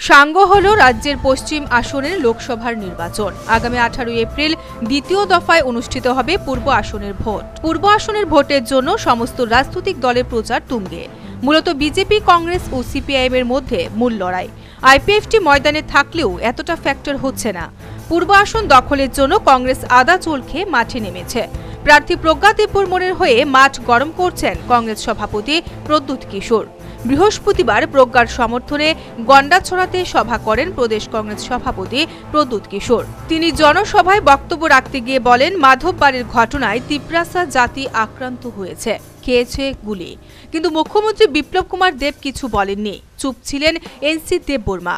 সাঙ্গ হল রাজ্যের পশ্চিম আসনের লোকসভার নির্বাচন। আগামী 18 এপ্রিল দ্বিতীয় দফায় অনুষ্ঠিত হবে পূর্ব আসনের ভোট। পূর্ব আসনের ভোটের জন্য সমস্ত রাজনৈতিক দলের প্রচার তুঙ্গে। মূলত বিজেপি, কংগ্রেস ও সিপিআইএম এর মধ্যে মূল লড়াই। আইপিএফটি ময়দানে থাকলেও এতটা ফ্যাক্টর হচ্ছে না। পূর্ব আসন দখলের জন্য কংগ্রেস আদা চুল খেয়ে মাঠে নেমেছে। প্রার্থী প্রজ্ঞা দেববর্মনের হয়ে মাঠ গরম করছেন কংগ্রেস সভাপতি প্রদ্যুৎ কিশোর। বৃহস্পতিবার প্রজ্ঞার সমর্থনে গন্ডাছড়াতে সভা করেন প্রদেশ কংগ্রেস সভাপতি প্রদ্যুৎ কিশোর। তিনি জনসভায় বক্তব্য রাখতে গিয়ে বলেন, মাধববাড়ির ঘটনায় তিপ্রাসা জাতি আক্রান্ত হয়েছে, খেয়েছে গুলি। কিন্তু মুখ্যমন্ত্রী বিপ্লব কুমার দেব কিছু বলেননি, চুপ ছিলেন এনসি দেববর্মা।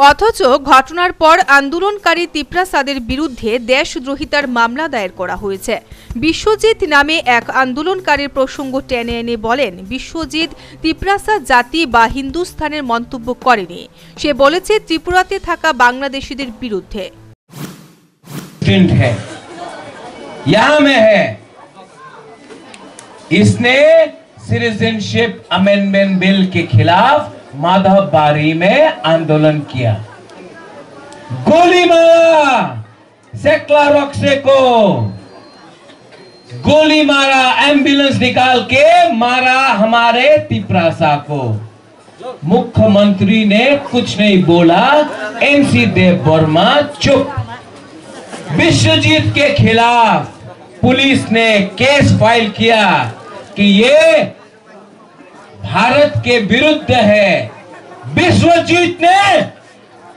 অথচ ঘটনার পর আন্দোলনকারী তিপ্রাসাদের বিরুদ্ধে দেশদ্রোহিতার মামলা দায়ের করা হয়েছে। বিশ্বজিৎ নামে এক আন্দোলনকারীর প্রসঙ্গ টেনে এনে বলেন, বিশ্বজিৎ তিপ্রাসা জাতি বা হিন্দুস্থানের মন্তব্য করেনি। সে বলেছে ত্রিপুরাতে থাকা বাংলাদেশিদের বিরুদ্ধে। इसने सिटीजनशिप अमेंडमेंट बिल के खिलाफ माधवबाड़ी में आंदोलन किया, गोली मारा सेक्ला रॉक्से को, गोली मारा, एम्बुलेंस निकाल के मारा हमारे तिप्रासा को। मुख्यमंत्री ने कुछ नहीं बोला, एनसी देबबर्मा चुप। विश्वजीत के खिलाफ पुलिस ने केस फाइल किया कि ये भारत के विरुद्ध है। विश्वजीत ने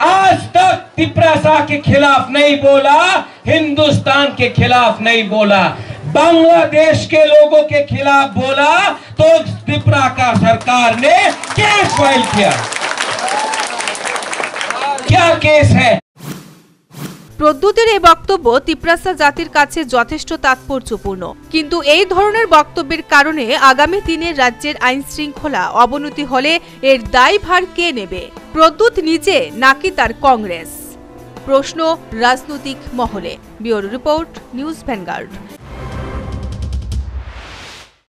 आज तक तिप्रासा के खिलाफ नहीं बोला, हिंदुस्तान के खिलाफ नहीं बोला, बांग्लादेश के लोगों के खिलाफ बोला, तो त्रिपुरा का सरकार ने केस फाइल किया। क्या केस है? প্রদ্যুতের এই বক্তব্য তিপ্রাসা জাতির কাছে যথেষ্ট তাৎপর্যপূর্ণ। কিন্তু এই ধরনের বক্তব্যের কারণে আগামী দিনে রাজ্যের আইন শৃঙ্খলা অবনতি হলে এর দায়ভার কে নেবে? প্রদ্যুৎ নিজে নাকি তার কংগ্রেস? প্রশ্ন রাজনৈতিক মহলে। Bureau report, news vanguard.